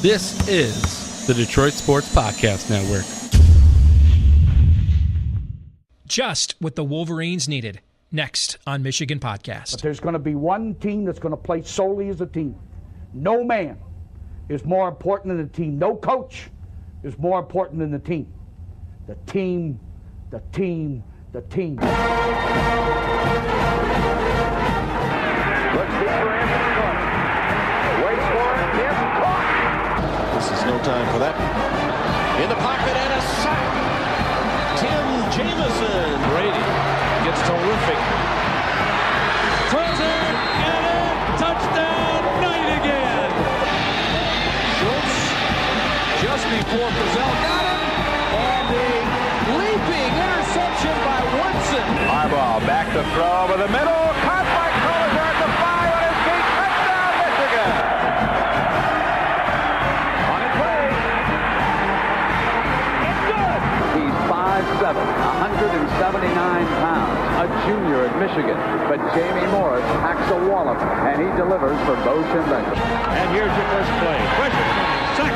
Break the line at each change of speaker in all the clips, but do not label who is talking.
This is the Detroit Sports Podcast Network.
Just what the Wolverines needed. Next on Michigan Podcast.
But there's going to be one team that's going to play solely as a team. No man is more important than the team. No coach is more important than the team. The team, the team, the team.
Looks deep for Anthony. Waits for it. It's caught.
This is no time for that. In the pocket and a sack. Tim Jamison. Brady gets terrific.
Throws it and a touchdown. Knight again.
Schultz just before Brazil got him. And a leaping interception by Woodson.
Harbaugh back to throw over the middle. Caught by Collier at the 5 on his feet. Touchdown, Michigan. On its way. It's good.
He's 5'7", 179 pounds, a junior at Michigan. But Jamie Morris packs a wallop, and he delivers for Bo Schembechler.
And here's your first play. Pressure coming. Sack.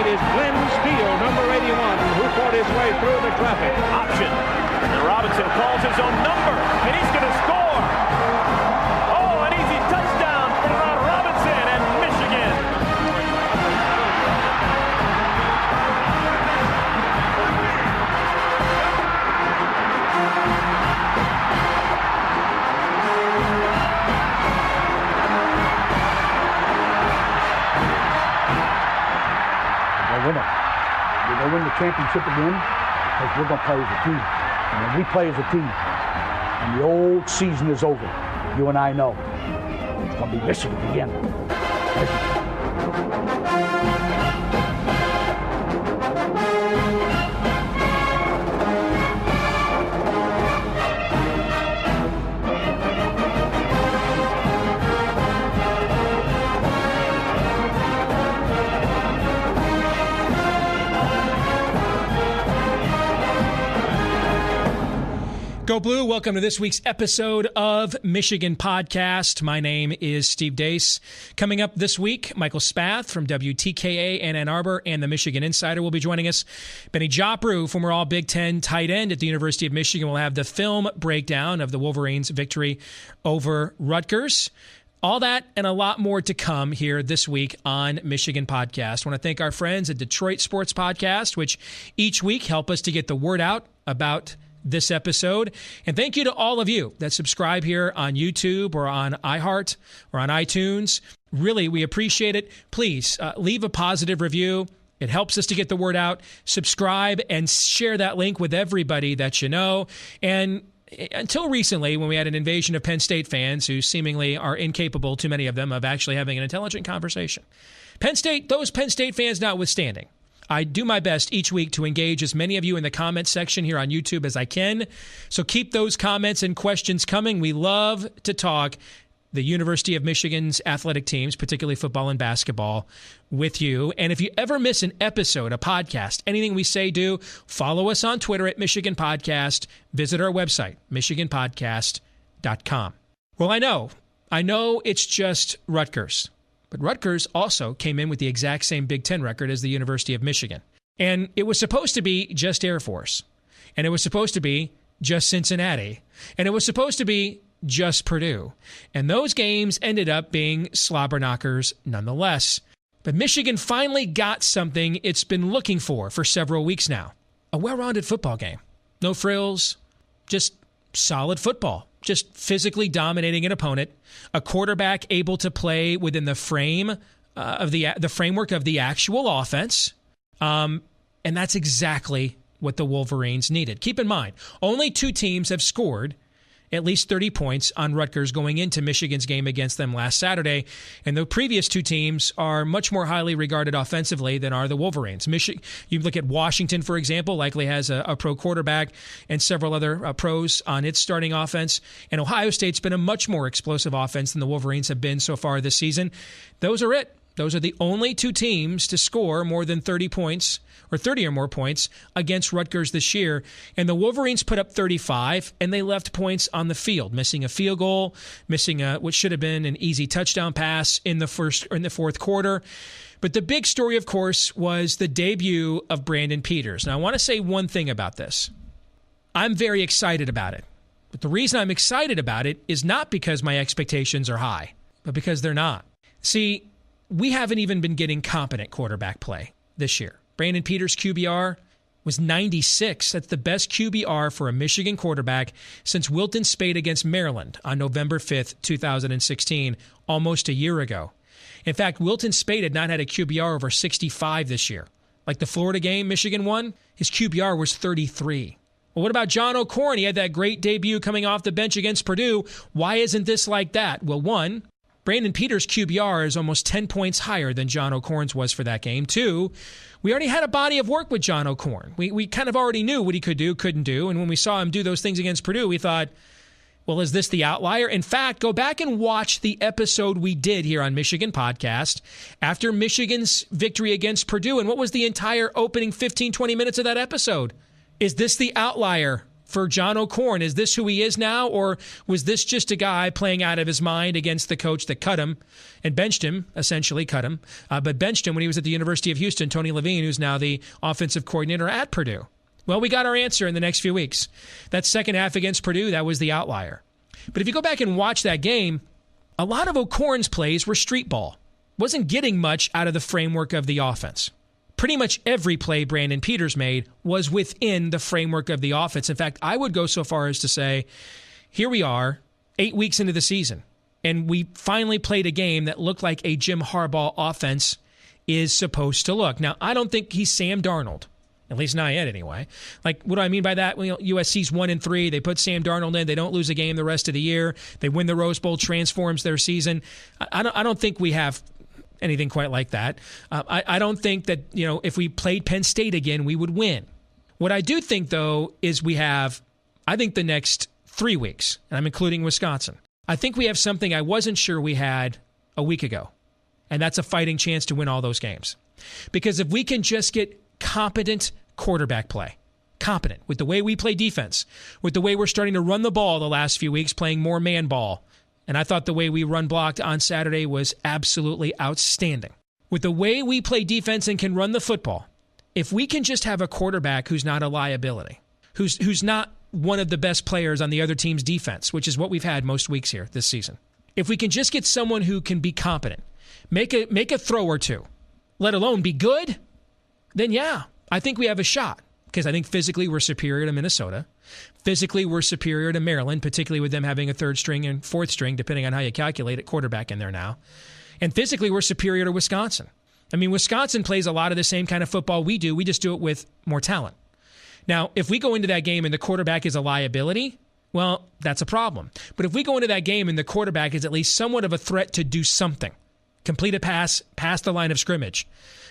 It is Glenn Steele, number 81, who fought his way through the traffic.
Option. And Robinson calls his own number. And he's going to score. Oh, an easy touchdown for Robinson and Michigan.
We're going to win the championship again because we're going to play as a team. And when we play as a team and the old season is over, you and I know it's going to be Michigan again.
Go Blue, welcome to this week's episode of Michigan Podcast. My name is Steve Deace. Coming up this week, Michael Spath from WTKA in Ann Arbor and the Michigan Insider will be joining us. Benny Joppru, former All-Big Ten tight end at the University of Michigan, will have the film breakdown of the Wolverines' victory over Rutgers. All that and a lot more to come here this week on Michigan Podcast. I want to thank our friends at Detroit Sports Podcast, which each week help us to get the word out about this episode. And thank you to all of you that subscribe here on YouTube or on iHeart or on iTunes. Really, we appreciate it. Please leave a positive review. It helps us to get the word out. Subscribe and share that link with everybody that you know. And until recently, when we had an invasion of Penn State fans who seemingly are incapable, too many of them, of actually having an intelligent conversation. Those Penn State fans notwithstanding, I do my best each week to engage as many of you in the comments section here on YouTube as I can. So keep those comments and questions coming. We love to talk the University of Michigan's athletic teams, particularly football and basketball, with you. And if you ever miss an episode, a podcast, anything we say, do, follow us on Twitter at Michigan Podcast. Visit our website, michiganpodcast.com. Well, I know it's just Rutgers. But Rutgers also came in with the exact same Big Ten record as the University of Michigan. And it was supposed to be just Air Force. And it was supposed to be just Cincinnati. And it was supposed to be just Purdue. And those games ended up being slobber knockers nonetheless. But Michigan finally got something it's been looking for several weeks now. A well-rounded football game. No frills, just solid football. Just physically dominating an opponent, a quarterback able to play within the frame of the framework of the actual offense, and that's exactly what the Wolverines needed. Keep in mind, only two teams have scored at least 30 points on Rutgers going into Michigan's game against them last Saturday. And the previous two teams are much more highly regarded offensively than are the Wolverines. You look at Washington, for example, likely has a pro quarterback and several other pros on its starting offense. And Ohio State's been a much more explosive offense than the Wolverines have been so far this season. Those are it. Those are the only two teams to score more than 30 points or 30 or more points against Rutgers this year. And the Wolverines put up 35, and they left points on the field, missing a field goal, missing what should have been an easy touchdown pass in the fourth quarter. But the big story, of course, was the debut of Brandon Peters. Now, I want to say one thing about this. I'm very excited about it. But the reason I'm excited about it is not because my expectations are high, but because they're not. See, we haven't even been getting competent quarterback play this year. Brandon Peters' QBR was 96. That's the best QBR for a Michigan quarterback since Wilton Speight against Maryland on November 5th, 2016, almost a year ago. In fact, Wilton Speight had not had a QBR over 65 this year. Like the Florida game Michigan won, his QBR was 33. Well, what about John O'Korn? He had that great debut coming off the bench against Purdue. Why isn't this like that? Well, one, Brandon Peters' QBR is almost 10 points higher than John O'Korn's was for that game. Two, we already had a body of work with John O'Korn. We kind of already knew what he could do, couldn't do. And when we saw him do those things against Purdue, we thought, well, is this the outlier? In fact, go back and watch the episode we did here on Michigan Podcast after Michigan's victory against Purdue. And what was the entire opening 15, 20 minutes of that episode? Is this the outlier for John O'Korn? Is this who he is now, or was this just a guy playing out of his mind against the coach that cut him and benched him, essentially cut him, but benched him when he was at the University of Houston, Tony Levine, who's now the offensive coordinator at Purdue? Well, we got our answer in the next few weeks. That second half against Purdue, that was the outlier. But if you go back and watch that game, a lot of O'Korn's plays were street ball. Wasn't getting much out of the framework of the offense. Pretty much every play Brandon Peters made was within the framework of the offense. In fact, I would go so far as to say, here we are, 8 weeks into the season, and we finally played a game that looked like a Jim Harbaugh offense is supposed to look. Now, I don't think he's Sam Darnold, at least not yet anyway. Like, what do I mean by that? Well, USC's 1-3. They put Sam Darnold in. They don't lose a game the rest of the year. They win the Rose Bowl, transforms their season. I don't think we have anything quite like that. I don't think that, if we played Penn State again, we would win. What I do think, though, is we have, I think, the next 3 weeks, and I'm including Wisconsin. I think we have something I wasn't sure we had a week ago, and that's a fighting chance to win all those games. Because if we can just get competent quarterback play, competent with the way we play defense, with the way we're starting to run the ball the last few weeks, playing more man ball, and I thought the way we run blocked on Saturday was absolutely outstanding. With the way we play defense and can run the football, if we can just have a quarterback who's not a liability, who's not one of the best players on the other team's defense, which is what we've had most weeks here this season. If we can just get someone who can be competent, make a throw or two, let alone be good, then yeah, I think we have a shot. Because I think physically we're superior to Minnesota. Physically we're superior to Maryland, particularly with them having a third string and fourth string, depending on how you calculate it, quarterback in there now. And physically we're superior to Wisconsin. I mean, Wisconsin plays a lot of the same kind of football we do. We just do it with more talent. Now, if we go into that game and the quarterback is a liability, well, that's a problem. But if we go into that game and the quarterback is at least somewhat of a threat to do something, complete a pass past the line of scrimmage,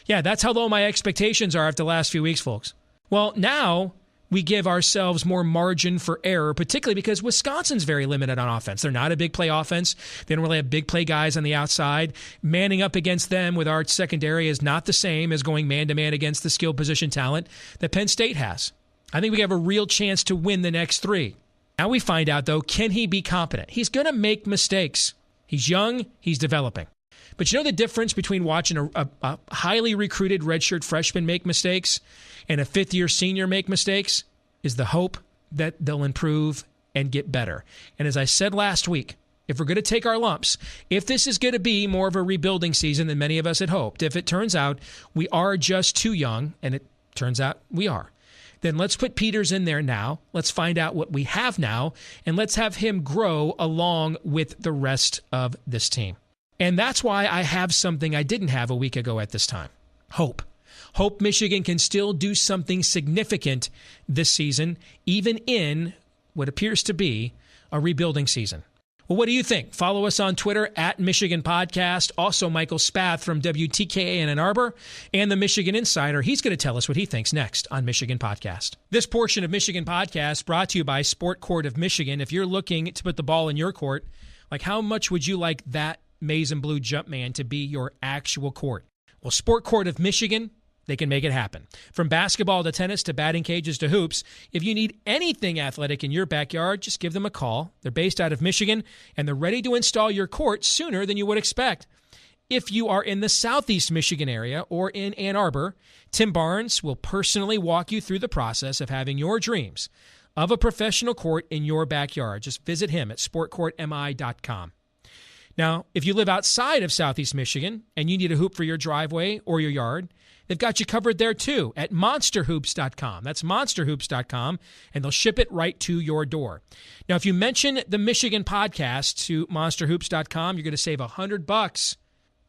yeah, that's how low my expectations are after the last few weeks, folks. Well, now we give ourselves more margin for error, particularly because Wisconsin's very limited on offense. They're not a big play offense. They don't really have big play guys on the outside. Manning up against them with our secondary is not the same as going man-to-man against the skill position talent that Penn State has. I think we have a real chance to win the next 3. Now we find out, though, can he be competent? He's going to make mistakes. He's young. He's developing. But you know the difference between watching a highly recruited redshirt freshman make mistakes and a fifth-year senior make mistakes is the hope that they'll improve and get better. And as I said last week, if we're going to take our lumps, if this is going to be more of a rebuilding season than many of us had hoped, if it turns out we are just too young, and it turns out we are, then let's put Peters in there now. Let's find out what we have now, and let's have him grow along with the rest of this team. And that's why I have something I didn't have a week ago at this time. Hope. Hope Michigan can still do something significant this season, even in what appears to be a rebuilding season. Well, what do you think? Follow us on Twitter at Michigan Podcast. Also, Michael Spath from WTKA in Ann Arbor and the Michigan Insider. He's going to tell us what he thinks next on Michigan Podcast. This portion of Michigan Podcast brought to you by Sport Court of Michigan. If you're looking to put the ball in your court, like how much would you like that maize and blue Jumpman to be your actual court. Well, Sport Court of Michigan, they can make it happen. From basketball to tennis to batting cages to hoops, if you need anything athletic in your backyard, just give them a call. They're based out of Michigan, and they're ready to install your court sooner than you would expect. If you are in the Southeast Michigan area or in Ann Arbor, Tim Barnes will personally walk you through the process of having your dreams of a professional court in your backyard. Just visit him at sportcourtmi.com. Now, if you live outside of Southeast Michigan and you need a hoop for your driveway or your yard, they've got you covered there too at monsterhoops.com. That's monsterhoops.com, and they'll ship it right to your door. Now, if you mention the Michigan podcast to monsterhoops.com, you're going to save $100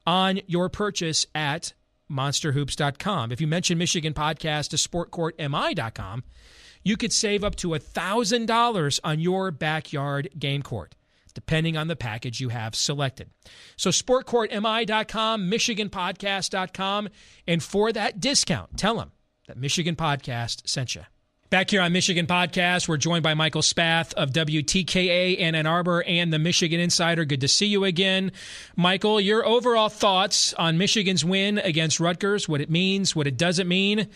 on your purchase at monsterhoops.com. If you mention Michigan podcast to sportcourtmi.com, you could save up to $1,000 on your backyard game court, depending on the package you have selected. So sportcourtmi.com, michiganpodcast.com, and for that discount, tell them that Michigan Podcast sent you. Back here on Michigan Podcast, we're joined by Michael Spath of WTKA in Ann Arbor and the Michigan Insider. Good to see you again. Michael, your overall thoughts on Michigan's win against Rutgers, what it means, what it doesn't mean,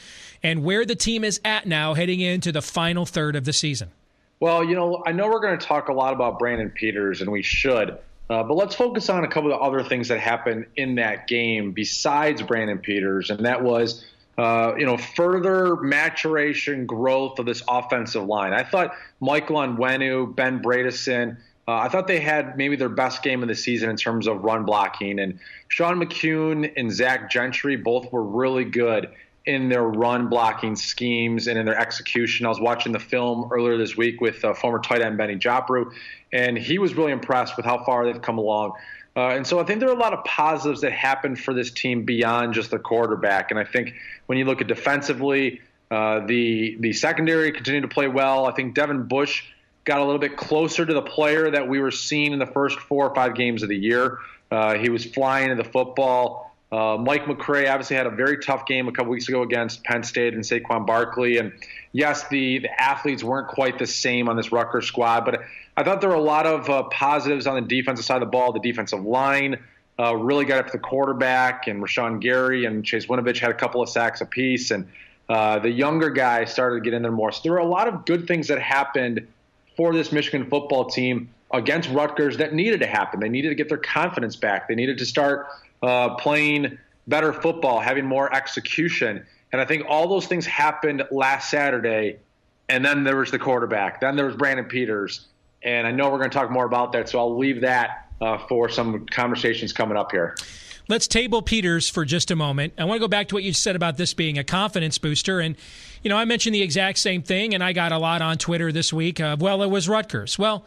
and where the team is at now heading into the final third of the season.
Well, I know we're going to talk a lot about Brandon Peters, and we should, but let's focus on a couple of other things that happened in that game besides Brandon Peters, and that was further maturation, growth of this offensive line. I thought Michael Onwenu, Ben Bredesen, I thought they had maybe their best game of the season in terms of run blocking. And Sean McCune and Zach Gentry both were really good in their run blocking schemes and in their execution. I was watching the film earlier this week with former tight end Benny Jopru, and he was really impressed with how far they've come along. And so I think there are a lot of positives that happened for this team beyond just the quarterback. And I think when you look at defensively, the secondary continued to play well. I think Devin Bush got a little bit closer to the player that we were seeing in the first 4 or 5 games of the year. He was flying to the football. Mike McCray obviously had a very tough game a couple weeks ago against Penn State and Saquon Barkley. And yes, the athletes weren't quite the same on this Rutgers squad, but I thought there were a lot of positives on the defensive side of the ball. The defensive line really got up to the quarterback, and Rashawn Gary and Chase Winovich had a couple of sacks apiece, and the younger guys started to get in there more. So there were a lot of good things that happened for this Michigan football team against Rutgers that needed to happen. They needed to get their confidence back. They needed to start playing better football, having more execution. And I think all those things happened last Saturday, and then there was the quarterback. Then there was Brandon Peters. And I know we're going to talk more about that, so I'll leave that for some conversations coming up here.
Let's table Peters for just a moment. I want to go back to what you said about this being a confidence booster. And, I mentioned the exact same thing, and I got a lot on Twitter this week of, well, it was Rutgers. Well,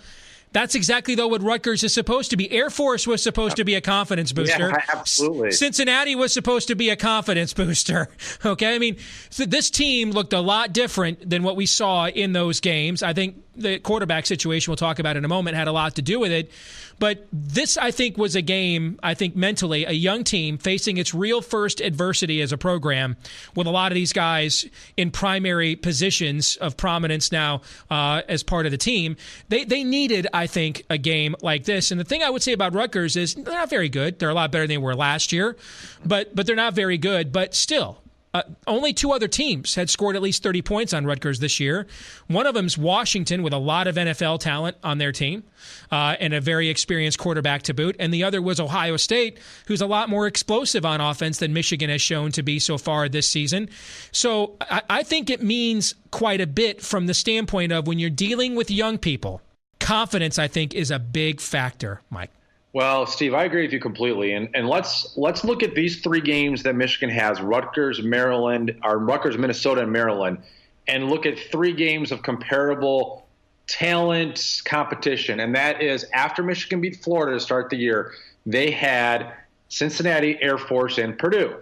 that's exactly, though, what Rutgers is supposed to be. Air Force was supposed to be a confidence booster.
Yeah, absolutely.
Cincinnati was supposed to be a confidence booster. Okay? I mean, so this team looked a lot different than what we saw in those games. I think the quarterback situation we'll talk about in a moment had a lot to do with it. But this, I think, was a game, mentally, a young team facing its real first adversity as a program with a lot of these guys in primary positions of prominence now as part of the team. They needed, I think, a game like this. And the thing I would say about Rutgers is they're not very good. They're a lot better than they were last year, but they're not very good. But still, only 2 other teams had scored at least 30 points on Rutgers this year. One of them's Washington with a lot of NFL talent on their team and a very experienced quarterback to boot. And the other was Ohio State, who's a lot more explosive on offense than Michigan has shown to be so far this season. So I think it means quite a bit from the standpoint of when you're dealing with young people. Confidence, I think, is a big factor, Mike.
Well, Steve, I agree with you completely. And let's look at these 3 games that Michigan has, Rutgers, Minnesota, and Maryland, and look at 3 games of comparable talent competition. And that is after Michigan beat Florida to start the year, they had Cincinnati, Air Force, and Purdue.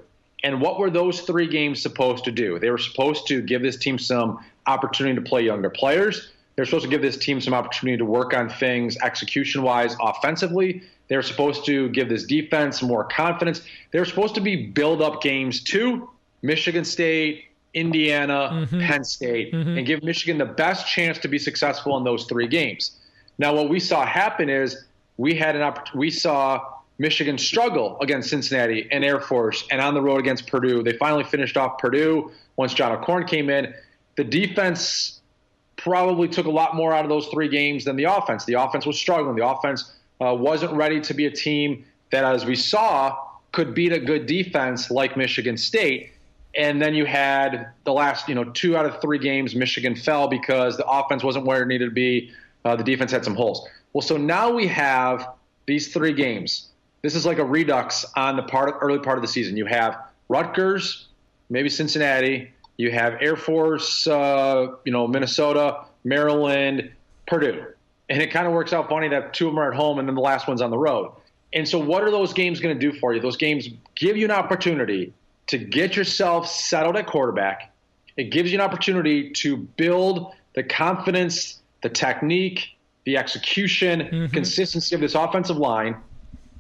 And what were those 3 games supposed to do? They were supposed to give this team some opportunity to play younger players. They're supposed to give this team some opportunity to work on things execution-wise offensively. They're supposed to give this defense more confidence. They're supposed to be build-up games to Michigan State, Indiana, Penn State, and give Michigan the best chance to be successful in those 3 games. Now, what we saw happen is we saw Michigan struggle against Cincinnati and Air Force and on the road against Purdue. They finally finished off Purdue once John O'Korn came in. The defense probably took a lot more out of those 3 games than the offense. The offense was struggling. The offense wasn't ready to be a team that, as we saw, could beat a good defense like Michigan State. And then you had the last, 2 out of 3 games, Michigan fell because the offense wasn't where it needed to be. The defense had some holes. Well, so now we have these 3 games. This is like a redux on the early part of the season. You have Rutgers, maybe Cincinnati. You have Air Force, Minnesota, Maryland, Purdue. And it kind of works out funny that 2 of them are at home and then the last one's on the road. And so what are those games going to do for you? Those games give you an opportunity to get yourself settled at quarterback. It gives you an opportunity to build the confidence, the technique, the execution, consistency of this offensive line.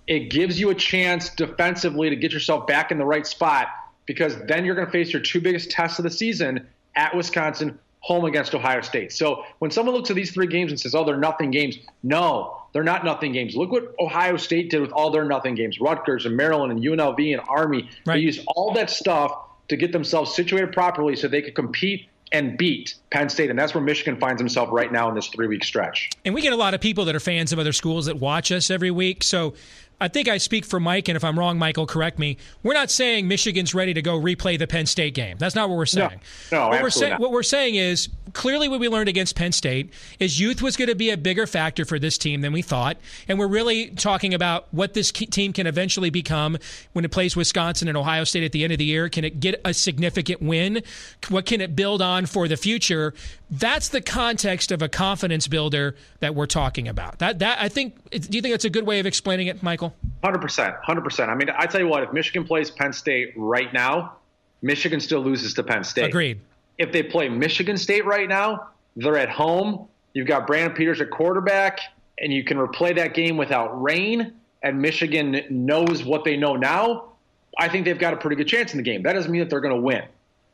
It gives you a chance defensively to get yourself back in the right spot, because then you're going to face your 2 biggest tests of the season at Wisconsin, home against Ohio State. So when someone looks at these 3 games and says, oh, they're nothing games, no, they're not nothing games. Look what Ohio State did with all their nothing games. Rutgers and Maryland and UNLV and Army. Right. They used all that stuff to get themselves situated properly so they could compete and beat Penn State. And that's where Michigan finds himself right now in this 3-week stretch.
And we get a lot of people that are fans of other schools that watch us every week. So I think I speak for Mike, and if I'm wrong, Michael, correct me. We're not saying Michigan's ready to go replay the Penn State game. That's not what we're saying.
No, absolutely not.
What we're saying is, clearly what we learned against Penn State is youth was going to be a bigger factor for this team than we thought, and we're really talking about what this team can eventually become when it plays Wisconsin and Ohio State at the end of the year. Can it get a significant win? What can it build on for the future? That's the context of a confidence builder that we're talking about. That I think. Do you think that's a good way of explaining it, Michael?
100%. I mean, I tell you what, if Michigan plays Penn State right now, Michigan still loses to Penn State.
Agreed.
If they play Michigan State right now, they're at home. You've got Brandon Peters at quarterback, and you can replay that game without rain, and Michigan knows what they know now. I think they've got a pretty good chance in the game. That doesn't mean that they're going to win.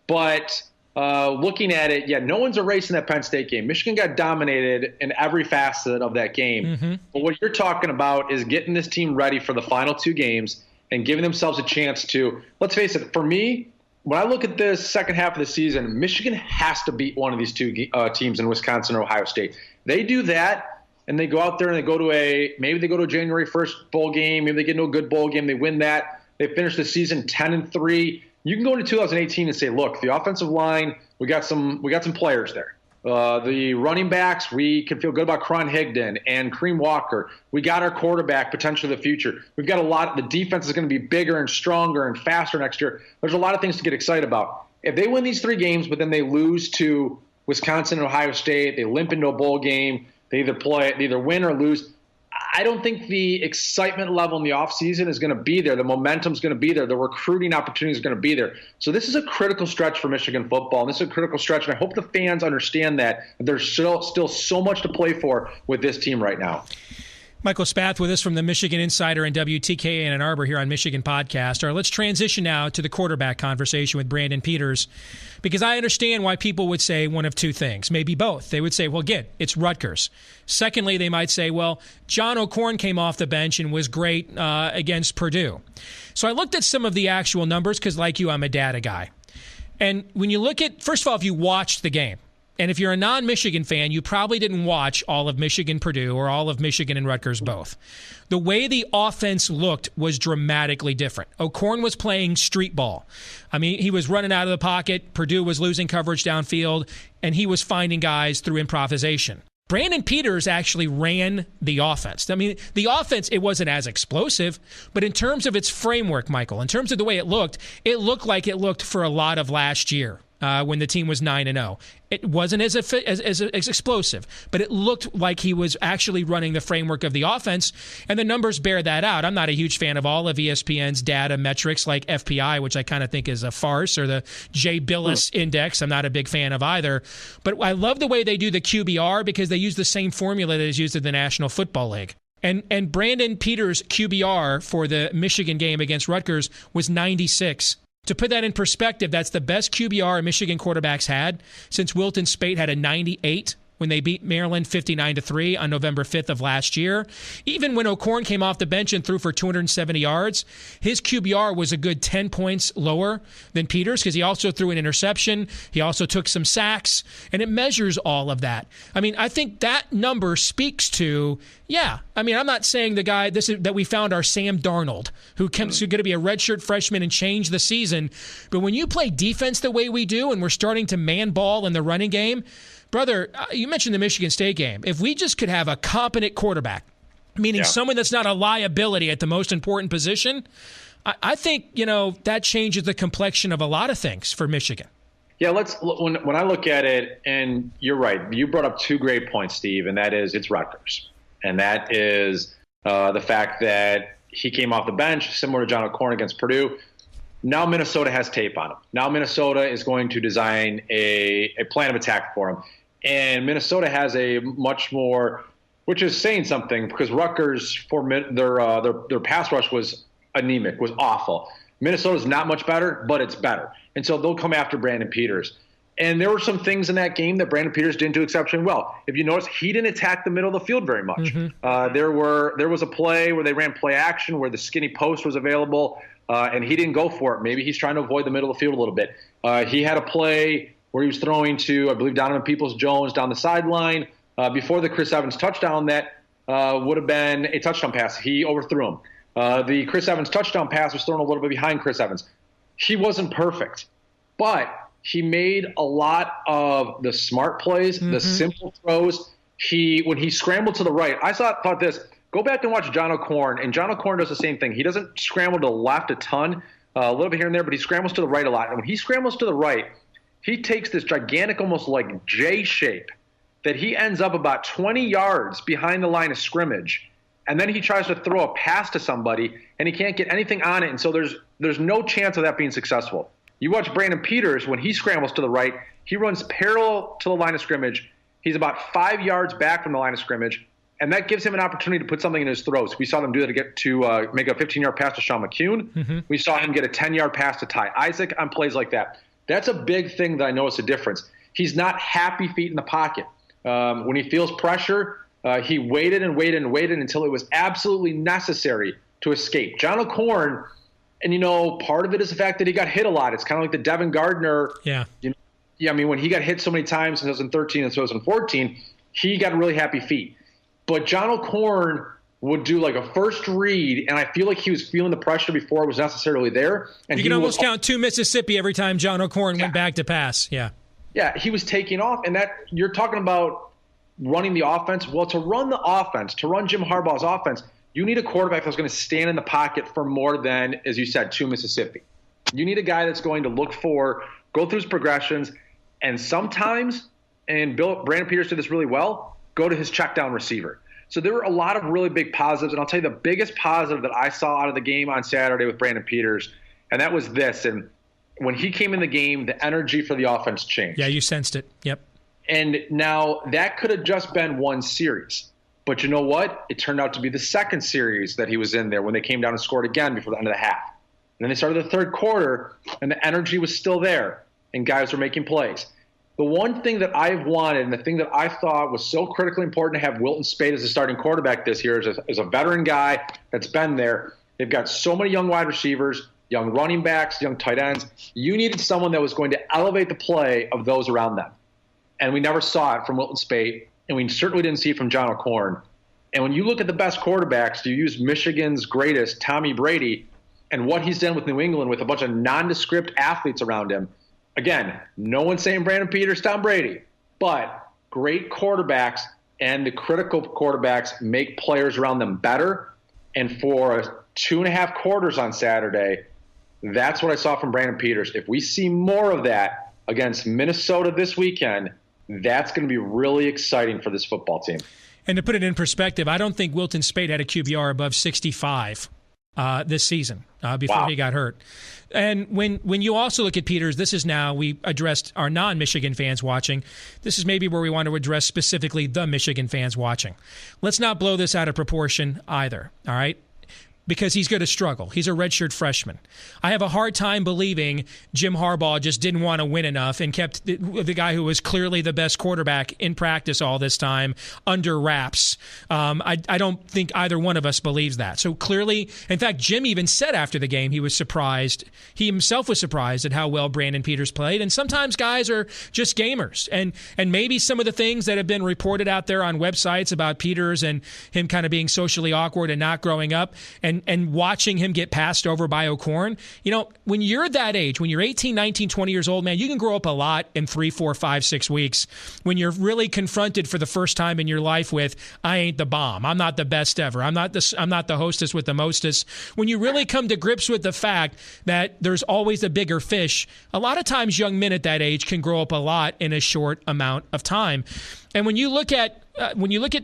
But looking at it, no one's erasing that Penn State game. Michigan got dominated in every facet of that game. But what you're talking about is getting this team ready for the final 2 games and giving themselves a chance to, let's face it, for me, when I look at this second half of the season, Michigan has to beat one of these 2 teams in Wisconsin or Ohio State. They do that, and they go out there and they go to a January 1st bowl game. Maybe they get into a good bowl game. They win that. They finish the season 10-3. You can go into 2018 and say, look, the offensive line, we got some players there. The running backs, we can feel good about Cron Higdon and Kareem Walker. We got our quarterback, potentially the future. We've got a lot. The defense is going to be bigger and stronger and faster next year. There's a lot of things to get excited about. If they win these 3 games, but then they lose to Wisconsin and Ohio State, they limp into a bowl game, they either win or lose, I don't think the excitement level in the offseason is going to be there. The momentum is going to be there. The recruiting opportunity is going to be there. So this is a critical stretch for Michigan football, and this is a critical stretch, and I hope the fans understand that there's still so much to play for with this team right now.
Michael Spath with us from the Michigan Insider and WTKA in Ann Arbor here on Michigan Podcast. All right, let's transition now to the quarterback conversation with Brandon Peters, because I understand why people would say one of 2 things, maybe both. They would say, well, again, it's Rutgers. Secondly, they might say, well, John O'Korn came off the bench and was great against Purdue. So I looked at some of the actual numbers because, like you, I'm a data guy. And when you look at, first of all, if you watched the game, and if you're a non-Michigan fan, you probably didn't watch all of Michigan-Purdue or all of Michigan and Rutgers both. The way the offense looked was dramatically different. O'Korn was playing street ball. I mean, he was running out of the pocket. Purdue was losing coverage downfield, and he was finding guys through improvisation. Brandon Peters actually ran the offense. I mean, the offense, it wasn't as explosive, but in terms of its framework, Michael, in terms of the way it looked like it looked for a lot of last year. When the team was 9-0. It wasn't as explosive, but it looked like he was actually running the framework of the offense, and the numbers bear that out. I'm not a huge fan of all of ESPN's data metrics like FPI, which I kind of think is a farce, or the Jay Billis Index. I'm not a big fan of either. But I love the way they do the QBR because they use the same formula that is used in the National Football League. And Brandon Peters' QBR for the Michigan game against Rutgers was 96. To put that in perspective, that's the best QBR Michigan quarterbacks had since Wilton Speight had a 98 when they beat Maryland 59-3 on November 5th of last year. Even when O'Korn came off the bench and threw for 270 yards, his QBR was a good 10 points lower than Peters because he also threw an interception. He also took some sacks, and it measures all of that. I mean, I think that number speaks to, I'm not saying the guy that we found our Sam Darnold, who's going to be a redshirt freshman and change the season. But when you play defense the way we do and we're starting to man ball in the running game, brother, you mentioned the Michigan State game. If we just could have a competent quarterback, meaning someone that's not a liability at the most important position, I think, that changes the complexion of a lot of things for Michigan.
Yeah, when I look at it, and you're right, you brought up two great points, Steve, and that is it's Rutgers. And that is the fact that he came off the bench, similar to John O'Korn against Purdue. Now Minnesota has tape on him. Now Minnesota is going to design a plan of attack for him. And Minnesota has a much more, which is saying something, because Rutgers, for their pass rush was anemic, was awful. Minnesota's not much better, but it's better. And so they'll come after Brandon Peters. And there were some things in that game that Brandon Peters didn't do exceptionally well. If you notice, he didn't attack the middle of the field very much. Mm-hmm. There was a play where they ran play action where the skinny post was available, and he didn't go for it. Maybe he's trying to avoid the middle of the field a little bit. He had a play where he was throwing to, I believe, Donovan Peoples-Jones down the sideline before the Chris Evans touchdown that would have been a touchdown pass. He overthrew him. The Chris Evans touchdown pass was thrown a little bit behind Chris Evans. He wasn't perfect, but he made a lot of the smart plays, the simple throws. When he scrambled to the right, I thought this. Go back and watch John O'Korn, and John O'Korn does the same thing. He doesn't scramble to the left a ton, a little bit here and there, but he scrambles to the right a lot. And when he scrambles to the right, he takes this gigantic, almost like J shape, that he ends up about 20 yards behind the line of scrimmage. And then he tries to throw a pass to somebody, and he can't get anything on it. And so there's no chance of that being successful. You watch Brandon Peters, when he scrambles to the right, he runs parallel to the line of scrimmage. He's about 5 yards back from the line of scrimmage, and that gives him an opportunity to put something in his throws. We saw them do that to make a 15-yard pass to Sean McCune. Mm-hmm. We saw him get a 10-yard pass to Ty Isaac on plays like that. That's a big thing that I notice a difference. He's not happy feet in the pocket. When he feels pressure, he waited and waited and waited until it was absolutely necessary to escape. John O'Korn, and part of it is the fact that he got hit a lot. It's kind of like the Devin Gardner. Yeah. When he got hit so many times in 2013 and 2014, he got really happy feet. But John O'Korn would do like a first read, and I feel like he was feeling the pressure before it was necessarily there. And
you can almost count 2 Mississippi every time John O'Korn went back to pass. Yeah.
Yeah, he was taking off, and that you're talking about running the offense. Well, to run the offense, to run Jim Harbaugh's offense, you need a quarterback that's going to stand in the pocket for more than, as you said, 2 Mississippi. You need a guy that's going to go through his progressions, and sometimes, and Brandon Peters did this really well, go to his check down receiver. So there were a lot of really big positives, and I'll tell you the biggest positive that I saw out of the game on Saturday with Brandon Peters, and that was this. And when he came in the game, the energy for the offense changed.
Yeah, you sensed it. Yep.
And now that could have just been one series. But you know what? It turned out to be the second series that he was in there when they came down and scored again before the end of the half. And then they started the third quarter, and the energy was still there, and guys were making plays. The one thing that I've wanted and the thing that I thought was so critically important to have Wilton Speight as a starting quarterback this year is a veteran guy that's been there. They've got so many young wide receivers, young running backs, young tight ends. You needed someone that was going to elevate the play of those around them. And we never saw it from Wilton Speight, and we certainly didn't see it from John O'Korn. And when you look at the best quarterbacks, you use Michigan's greatest, Tommy Brady, and what he's done with New England with a bunch of nondescript athletes around him. Again, no one's saying Brandon Peters, Tom Brady, but great quarterbacks and the critical quarterbacks make players around them better. And for 2.5 quarters on Saturday, that's what I saw from Brandon Peters. If we see more of that against Minnesota this weekend, that's going to be really exciting for this football team.
And to put it in perspective, I don't think Wilton Speight had a QBR above 65 this season before he got hurt. And when you also look at Peters, this is now, we addressed our non-Michigan fans watching. This is maybe where we want to address specifically the Michigan fans watching. Let's not blow this out of proportion either, all right? because he's going to struggle. He's a redshirt freshman. I have a hard time believing Jim Harbaugh just didn't want to win enough and kept the guy who was clearly the best quarterback in practice all this time under wraps. I don't think either one of us believes that. So clearly, in fact, Jim even said after the game he was surprised. He himself was surprised at how well Brandon Peters played. And sometimes guys are just gamers. And maybe some of the things that have been reported out there on websites about Peters and him kind of being socially awkward and not growing up and watching him get passed over by O'Korn. When you're that age, when you're 18, 19, 20 years old, man, you can grow up a lot in 3, 4, 5, 6 weeks when you're really confronted for the first time in your life with, I ain't the bomb. I'm not the best ever. I'm not the hostess with the mostest. When you really come to grips with the fact that there's always a bigger fish, a lot of times young men at that age can grow up a lot in a short amount of time. And when you look at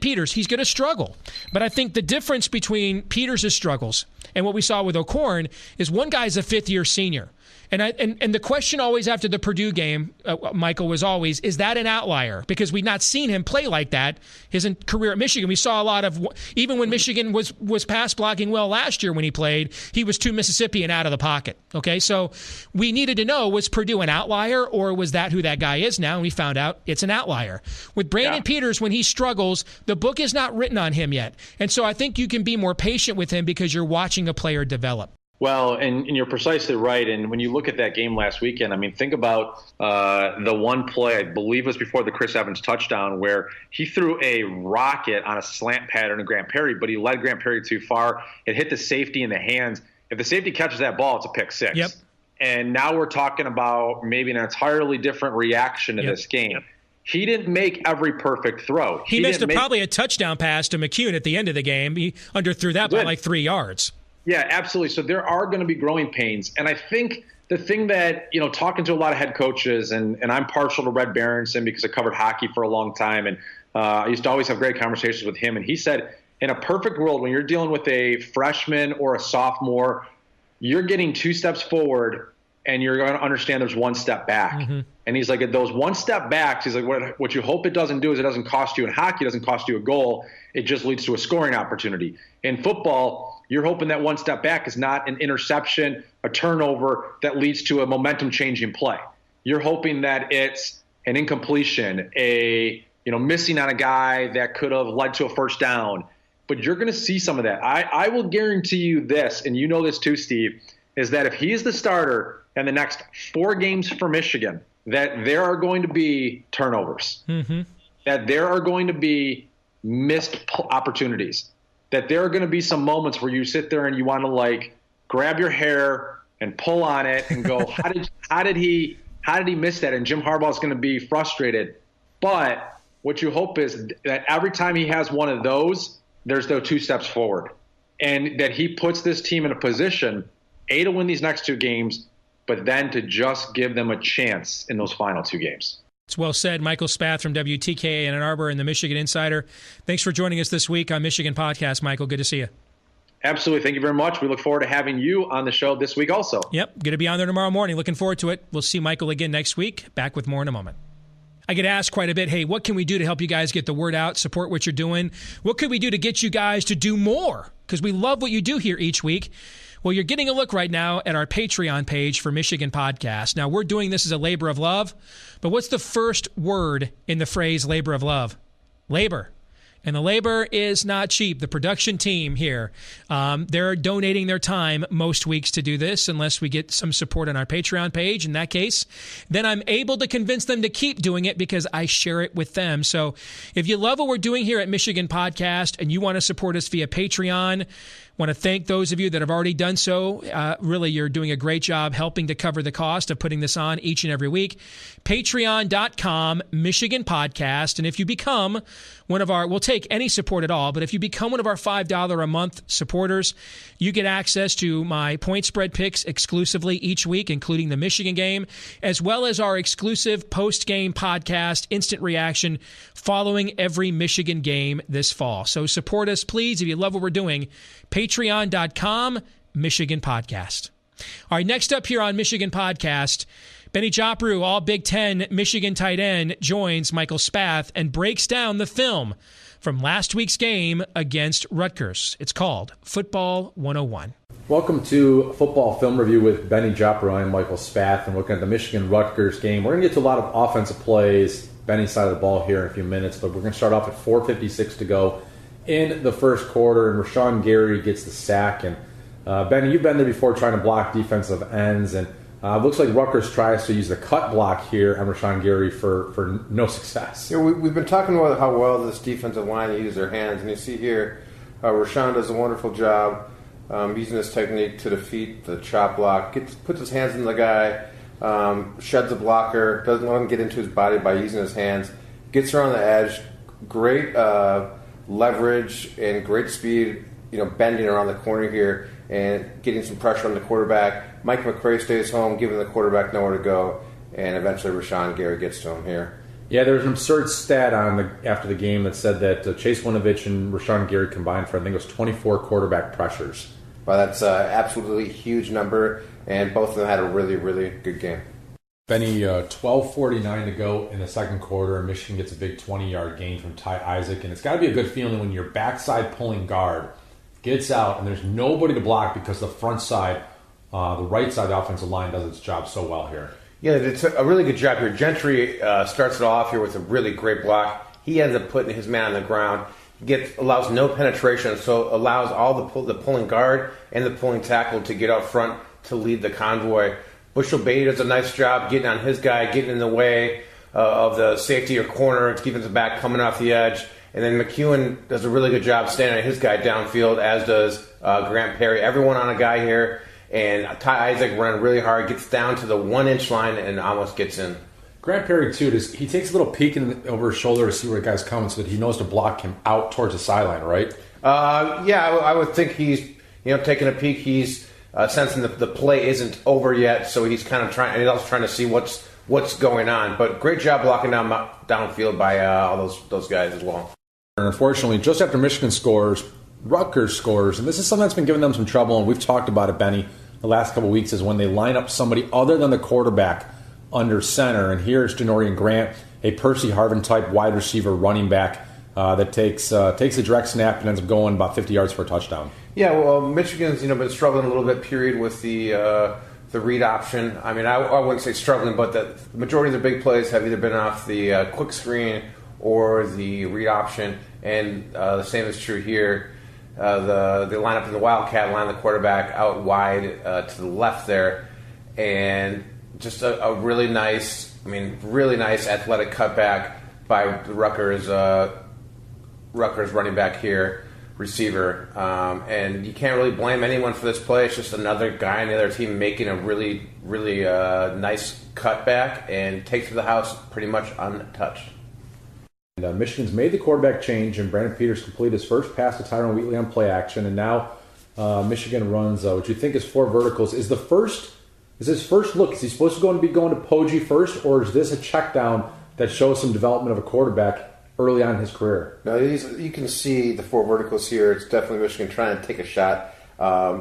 Peters, he's going to struggle. But I think the difference between Peters' struggles and what we saw with O'Korn is one guy's a fifth-year senior. And the question always after the Purdue game, Michael, was always, is that an outlier? Because we'd not seen him play like that his career at Michigan. We saw a lot of, even when Michigan was pass blocking well last year when he played, he was too Mississippi and out of the pocket. Okay, so we needed to know, was Purdue an outlier or was that who that guy is now? And we found out it's an outlier. With Brandon Peters, when he struggles, the book is not written on him yet. And so I think you can be more patient with him because you're watching a player develop.
Well, and you're precisely right. And when you look at that game last weekend, I mean, think about the one play, I believe it was before the Chris Evans touchdown, where he threw a rocket on a slant pattern to Grant Perry, but he led Grant Perry too far. It hit the safety in the hands. If the safety catches that ball, it's a pick six.
Yep.
And now we're talking about maybe an entirely different reaction to this game. Yep. He didn't make every perfect throw.
He missed probably a touchdown pass to McCune at the end of the game. He underthrew that by like 3 yards.
Yeah, absolutely. So there are going to be growing pains. And I think the thing that, talking to a lot of head coaches, and I'm partial to Red Berenson because I covered hockey for a long time, and I used to always have great conversations with him. And he said, in a perfect world, when you're dealing with a freshman or a sophomore, you're getting 2 steps forward and you're going to understand there's 1 step back. Mm-hmm. And he's like, at those 1 step backs, he's like, what you hope it doesn't do is it doesn't cost you in hockey, it doesn't cost you a goal. It just leads to a scoring opportunity. In football, you're hoping that 1 step back is not an interception, a turnover that leads to a momentum-changing play. You're hoping that it's an incompletion, missing on a guy that could have led to a first down. But you're going to see some of that. I will guarantee you this, and you know this too, Steve, is that if he's the starter in the next 4 games for Michigan, that there are going to be turnovers, that there are going to be missed opportunities, that there are going to be some moments where you sit there and you want to grab your hair and pull on it and go, how did he miss that? And Jim Harbaugh is going to be frustrated. But what you hope is that every time he has one of those, there's those 2 steps forward, and that he puts this team in a position, A, to win these next 2 games, but then to just give them a chance in those final 2 games.
It's well said. Michael Spath from WTKA in Ann Arbor and the Michigan Insider. Thanks for joining us this week on Michigan Podcast, Michael. Good to see you.
Absolutely. Thank you very much. We look forward to having you on the show this week also.
Yep. Going to be on there tomorrow morning. Looking forward to it. We'll see Michael again next week. Back with more in a moment. I get asked quite a bit, hey, what can we do to help you guys get the word out, support what you're doing? What could we do to get you guys to do more? Because we love what you do here each week. Well, you're getting a look right now at our Patreon page for Michigan Podcast. Now, we're doing this as a labor of love, but what's the first word in the phrase labor of love? Labor. And the labor is not cheap. The production team here, they're donating their time most weeks to do this unless we get some support on our Patreon page. In that case, then I'm able to convince them to keep doing it because I share it with them. So if you love what we're doing here at Michigan Podcast and you want to support us via Patreon, want to thank those of you that have already done so. Really, you're doing a great job helping to cover the cost of putting this on each and every week. Patreon.com, Michigan Podcast. And if you become one of our, we'll take any support at all, but if you become one of our $5 a month supporters, you get access to my point spread picks exclusively each week, including the Michigan game, as well as our exclusive post-game podcast, Instant Reaction, following every Michigan game this fall. So support us, please, if you love what we're doing. Patreon.com, Michigan Podcast. All right, next up here on Michigan Podcast, Benny Jopru, all Big Ten Michigan tight end, joins Michael Spath and breaks down the film from last week's game against Rutgers. It's called Football 101.
Welcome to Football Film Review with Benny Jopru. I'm Michael Spath, and looking at the Michigan-Rutgers game. We're going to get to a lot of offensive plays, Benny's side of the ball here in a few minutes, but we're going to start off at 4:56 to go in the first quarter, and Rashawn Gary gets the sack. And Benny, you've been there before trying to block defensive ends, and it looks like Rutgers tries to use the cut block here on Rashawn Gary for no success.
Yeah, we've been talking about how well this defensive line uses their hands, and you see here Rashawn does a wonderful job using this technique to defeat the chop block. Puts his hands in the guy, sheds the blocker, doesn't let him get into his body by using his hands, gets around the edge, great leverage and great speed, bending around the corner here and getting some pressure on the quarterback. Mike McCray stays home, giving the quarterback nowhere to go, and eventually Rashawn Gary gets to him here. Yeah,
there was an absurd stat after the game that said that Chase Winovich and Rashawn Gary combined for, I think it was 24 quarterback pressures.
Well, that's an absolutely huge number, and both of them had a really, really good game.
Benny, 12:49 to go in the second quarter, and Michigan gets a big 20-yard gain from Ty Isaac, and it's got to be a good feeling when your backside pulling guard gets out and there's nobody to block because the front side, the right side of the offensive line does its job so well here.
Yeah, it's a really good job here. Gentry starts it off here with a really great block. He ends up putting his man on the ground. Allows no penetration, so allows all the pulling guard and the pulling tackle to get out front to lead the convoy. Bushel Beatty does a nice job getting on his guy, getting in the way of the safety or corner, defensive back coming off the edge. And then McEwen does a really good job standing on his guy downfield, as does Grant Perry. Everyone on a guy here. And Ty Isaac running really hard, gets down to the 1-inch line and almost gets in.
Grant Perry, too, he takes a little peek over his shoulder to see where the guy's coming so that he knows to block him out towards the sideline, right?
Yeah, I would think he's taking a peek. He's sensing that the play isn't over yet, so he's kind of he's also trying to see what's going on. But great job blocking downfield by all those guys as well.
And unfortunately, just after Michigan scores, Rutgers scores, and this is something that's been giving them some trouble, and we've talked about it, Benny, the last couple of weeks, is when they line up somebody other than the quarterback under center. And here's Denorian Grant, a Percy Harvin type wide receiver running back that takes a direct snap and ends up going about 50 yards for a touchdown.
Yeah, well, Michigan's been struggling a little bit, period, with the read option. I mean, I wouldn't say struggling, but the majority of their big plays have either been off the quick screen or the read option, and the same is true here. They line up in the Wildcat, line the quarterback out wide to the left there, and just a really nice athletic cutback by the Rutgers running back here, receiver. And you can't really blame anyone for this play. It's just another guy on the other team making a really, really nice cutback and takes to the house pretty much untouched.
And Michigan's made the quarterback change, and Brandon Peters completed his first pass to Tyron Wheatley on play action, and now Michigan runs what you think is 4 verticals. Is his first look? Is he supposed to be going to Poggi first, or is this a check down that shows some development of a quarterback early on in his career?
No, you can see the 4 verticals here. It's definitely Michigan trying to take a shot.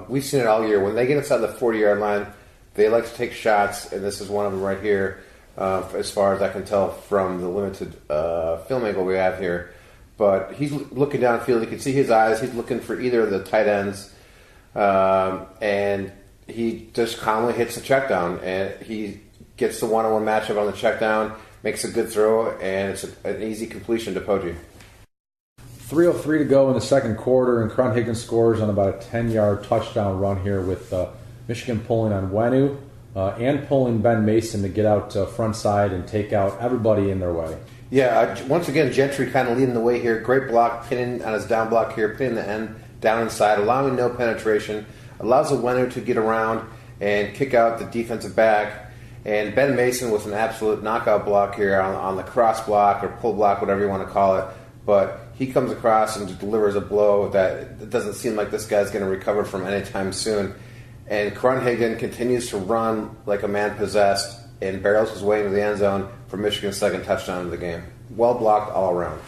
We've seen it all year. When they get inside the 40-yard line, they like to take shots, and this is one of them right here. As far as I can tell from the limited film angle we have here. But he's looking downfield. You can see his eyes. He's looking for either of the tight ends. And he just calmly hits the check down. And he gets the one-on-one matchup on the check down, makes a good throw, and it's an easy completion to Poggi.
3:03 to go in the second quarter, and Cron Higgins scores on about a 10-yard touchdown run here with Michigan pulling on Wenu. And pulling Ben Mason to get out front side and take out everybody in their way.
Yeah, once again, Gentry kind of leading the way here. Great block, pinning on his down block here, pinning the end down inside, allowing no penetration. Allows the Wenu to get around and kick out the defensive back. And Ben Mason with an absolute knockout block here on the cross block or pull block, whatever you want to call it. But he comes across and delivers a blow that it doesn't seem like this guy's going to recover from anytime soon. And Krunhagen continues to run like a man possessed and barrels his way into the end zone for Michigan's second touchdown of the game. Well blocked all around.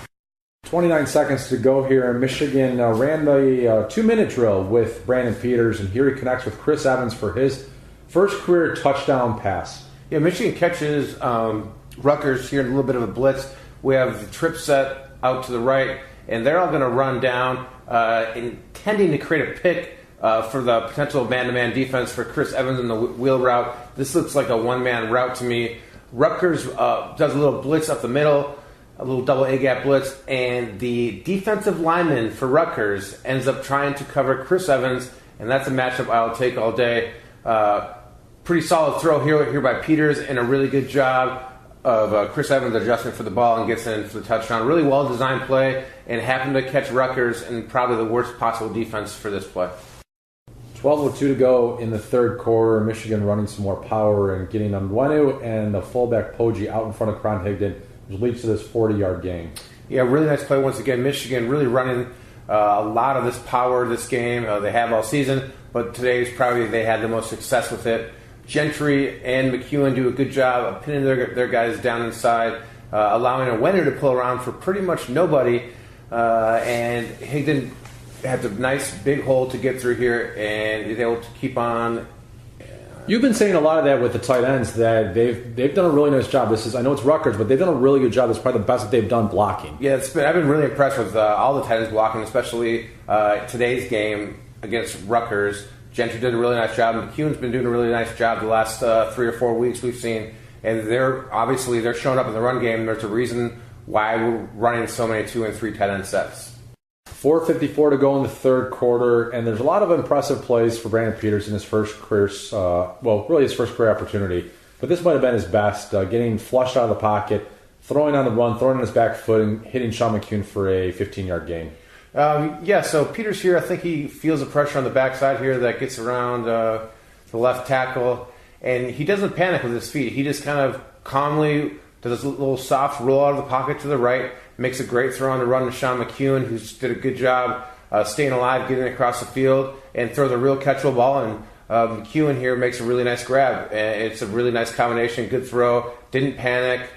29 seconds to go here. Michigan ran the 2-minute drill with Brandon Peters, and here he connects with Chris Evans for his first career touchdown pass.
Yeah, Michigan catches Rutgers here in a little bit of a blitz. We have the trip set out to the right, and they're all going to run down, intending to create a pick for the potential man-to-man defense for Chris Evans in the wheel route. This looks like a one-man route to me. Rutgers does a little blitz up the middle, a little double A-gap blitz, and the defensive lineman for Rutgers ends up trying to cover Chris Evans, and that's a matchup I'll take all day. Pretty solid throw here by Peters, and a really good job of Chris Evans adjusting for the ball and gets in for the touchdown. Really well-designed play, and happened to catch Rutgers in probably the worst possible defense for this play.
12:02 to go in the third quarter. Michigan running some more power and getting Onwenu and the fullback Poggi out in front of Cron Higdon, which leads to this 40-yard gain.
Yeah, really nice play once again. Michigan really running a lot of this power this game. They have all season, but today's probably they had the most success with it. Gentry and McEwen do a good job of pinning their guys down inside, allowing Onwenu to pull around for pretty much nobody, and Higdon had a nice big hole to get through here, and he's able to keep on.
You've been saying a lot of that with the tight ends, that they've done a really nice job. I know it's Rutgers, but they've done a really good job. It's probably the best that they've done blocking.
Yeah, I've been really impressed with all the tight ends blocking, especially today's game against Rutgers. Gentry did a really nice job, and McEwen's been doing a really nice job the last 3 or 4 weeks we've seen. And they're showing up in the run game. There's a reason why we're running so many 2 and 3 tight end sets.
4:54 to go in the third quarter, and there's a lot of impressive plays for Brandon Peters in his first career, his first career opportunity. But this might have been his best, getting flushed out of the pocket, throwing on the run, throwing on his back foot, and hitting Sean McEwen for a 15-yard gain.
So Peters here, I think he feels the pressure on the backside here that gets around the left tackle, and he doesn't panic with his feet. He just kind of calmly does a little soft roll out of the pocket to the right, makes a great throw on the run to Sean McEwen, who did a good job staying alive, getting across the field, and throws a real catchable ball. And McEwen here makes a really nice grab. And it's a really nice combination, good throw, didn't panic,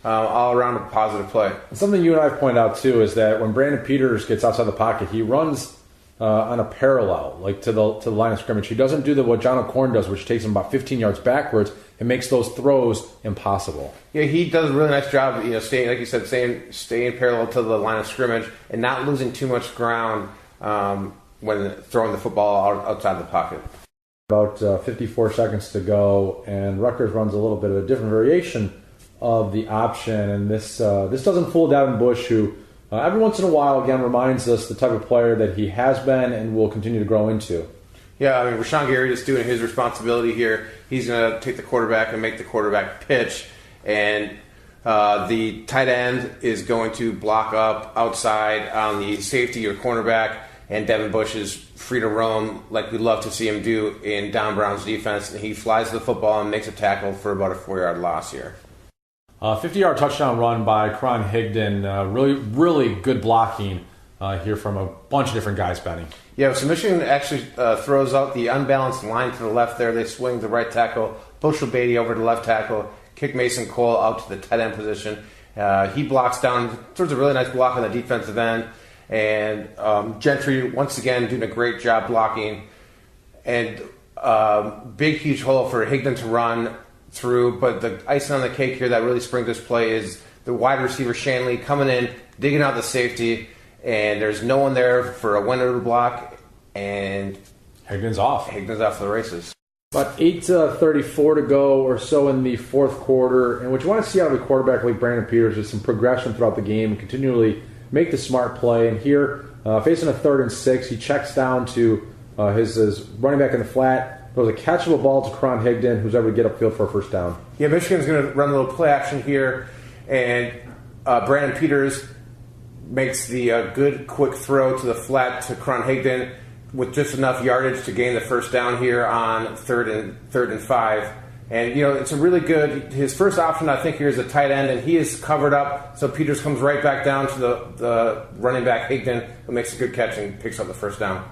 all around a positive play.
Something you and I have pointed out, too, is that when Brandon Peters gets outside the pocket, he runs on a parallel, like to the line of scrimmage. He doesn't do what John O'Corn does, which takes him about 15 yards backwards and makes those throws impossible.
Yeah, he does a really nice job, staying, like you said, staying parallel to the line of scrimmage and not losing too much ground when throwing the football outside the pocket.
About 54 seconds to go, and Rutgers runs a little bit of a different variation of the option, and this doesn't fool Devin Bush, who every once in a while, again, reminds us the type of player that he has been and will continue to grow into.
Yeah, I mean, Rashawn Gary is doing his responsibility here. He's going to take the quarterback and make the quarterback pitch, and the tight end is going to block up outside on the safety or cornerback, and Devin Bush is free to roam like we love to see him do in Don Brown's defense, and he flies the football and makes a tackle for about a 4-yard loss here.
50-yard touchdown run by Cron Higdon. Really, really good blocking here from a bunch of different guys, Benny.
Yeah, so Michigan actually throws out the unbalanced line to the left there. They swing the right tackle, Bushel Beatty over to left tackle, kick Mason Cole out to the tight end position. He blocks down, throws a really nice block on the defensive end. And Gentry, once again, doing a great job blocking. And big, huge hole for Higdon to run through, but the icing on the cake here that really springs this play is the wide receiver Shanley coming in, digging out the safety, and there's no one there for a winner to block, and
Higdon's off
to the races.
About 8:34 to go or so in the fourth quarter, and what you want to see out of a quarterback like Brandon Peters is some progression throughout the game and continually make the smart play. And here, facing a 3rd and 6, he checks down to his running back in the flat. Throws a catchable ball to Cron Higdon, who's able to get upfield for a first down.
Yeah, Michigan's going to run a little play action here, and Brandon Peters makes the good, quick throw to the flat to Cron Higdon with just enough yardage to gain the first down here on 3rd and 5. And, it's a really good, his first option, I think, here is a tight end, and he is covered up, so Peters comes right back down to the running back Higdon, who makes a good catch and picks up the first down.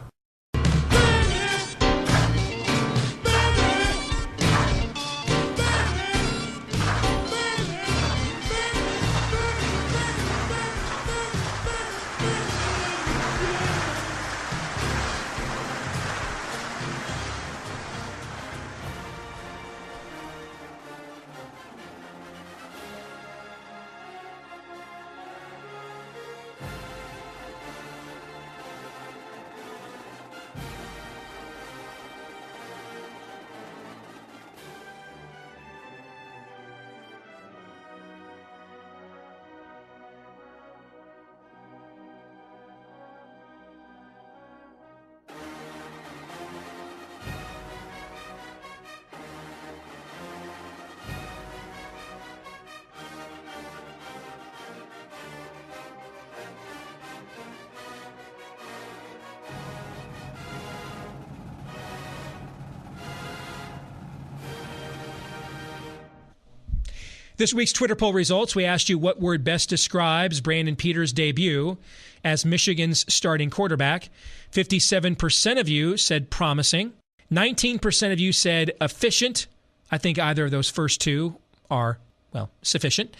This week's Twitter poll results, we asked you what word best describes Brandon Peters' debut as Michigan's starting quarterback. 57% of you said promising. 19% of you said efficient. I think either of those first two are, well, sufficient.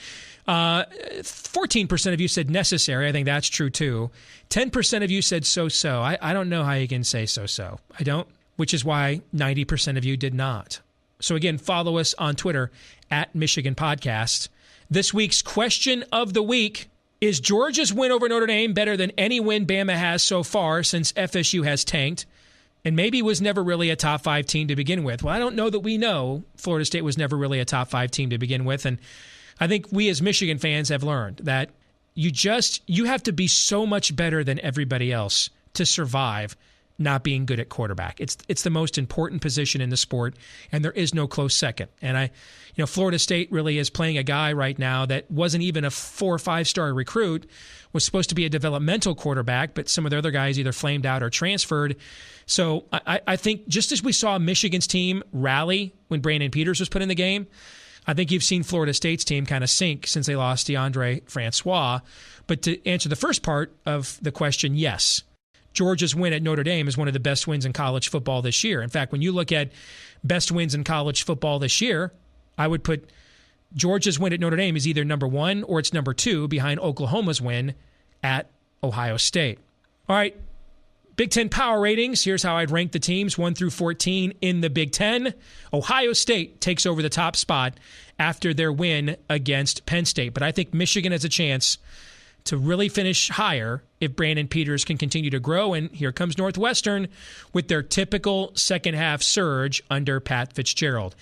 14% of you said necessary. I think that's true too. 10% of you said so-so. I don't know how you can say so-so. I don't, which is why 90% of you did not. So again, follow us on Twitter at Michigan Podcast. This week's question of the week: is Georgia's win over Notre Dame better than any win Bama has so far since FSU has tanked and maybe was never really a top 5 team to begin with? Well, I don't know that we know Florida State was never really a top 5 team to begin with. And I think we as Michigan fans have learned that you have to be so much better than everybody else to survive not being good at quarterback. It's the most important position in the sport, and there is no close second. And Florida State really is playing a guy right now that wasn't even a 4 or 5-star recruit, was supposed to be a developmental quarterback, but some of the other guys either flamed out or transferred. So I think just as we saw Michigan's team rally when Brandon Peters was put in the game, I think you've seen Florida State's team kind of sink since they lost DeAndre Francois. But to answer the first part of the question, yes. Georgia's win at Notre Dame is one of the best wins in college football this year. In fact, when you look at best wins in college football this year, I would put Georgia's win at Notre Dame is either number 1 or it's number 2 behind Oklahoma's win at Ohio State. All right, Big Ten power ratings. Here's how I'd rank the teams 1 through 14 in the Big Ten. Ohio State takes over the top spot after their win against Penn State. But I think Michigan has a chance to really finish higher if Brandon Peters can continue to grow. And here comes Northwestern with their typical second-half surge under Pat Fitzgerald.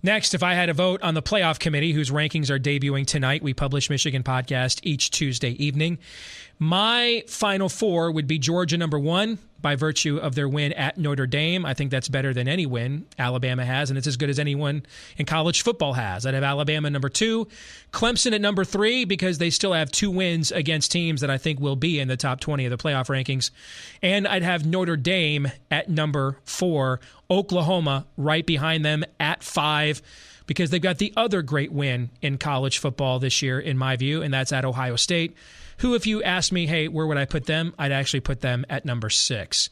Next, if I had a vote on the playoff committee, whose rankings are debuting tonight, we publish Michigan Podcast each Tuesday evening. My final 4 would be Georgia number 1 by virtue of their win at Notre Dame. I think that's better than any win Alabama has, and it's as good as anyone in college football has. I'd have Alabama number 2, Clemson at number 3 because they still have 2 wins against teams that I think will be in the top 20 of the playoff rankings. And I'd have Notre Dame at number 4, Oklahoma right behind them at 5 because they've got the other great win in college football this year, in my view, and that's at Ohio State, who, if you ask me, hey, where would I put them? I'd actually put them at number 6.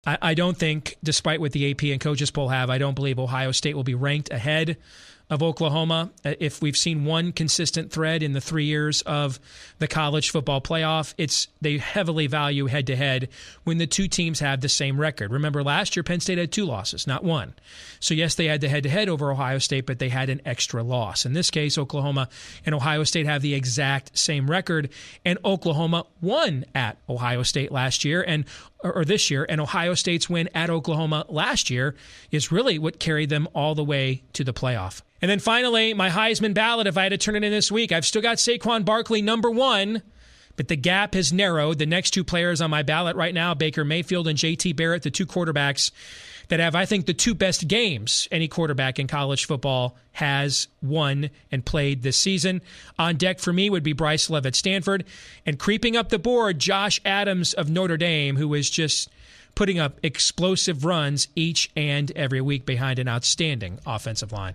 I don't think, despite what the AP and coaches poll have, I don't believe Ohio State will be ranked ahead of Oklahoma. If we've seen one consistent thread in the 3 years of the college football playoff, it's they heavily value head-to-head when the two teams have the same record. Remember, last year Penn State had 2 losses, not 1. So yes, they had the head-to-head over Ohio State, but they had an extra loss. In this case, Oklahoma and Ohio State have the exact same record, and Oklahoma won at Ohio State last year, or this year, and Ohio State's win at Oklahoma last year is really what carried them all the way to the playoff. And then finally, my Heisman ballot, if I had to turn it in this week, I've still got Saquon Barkley number 1, but the gap has narrowed. The next 2 players on my ballot right now, Baker Mayfield and JT Barrett, the 2 quarterbacks that have, I think, the 2 best games any quarterback in college football has won and played this season. On deck for me would be Bryce Love at Stanford. And creeping up the board, Josh Adams of Notre Dame, who is just putting up explosive runs each and every week behind an outstanding offensive line.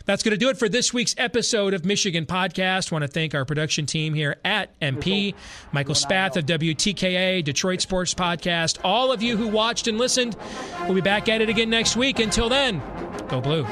That's going to do it for this week's episode of Michigan Podcast. I want to thank our production team here at MP, Michael Spath of WTKA, Detroit Sports Podcast, all of you who watched and listened. We'll be back at it again next week. Until then, go Blue.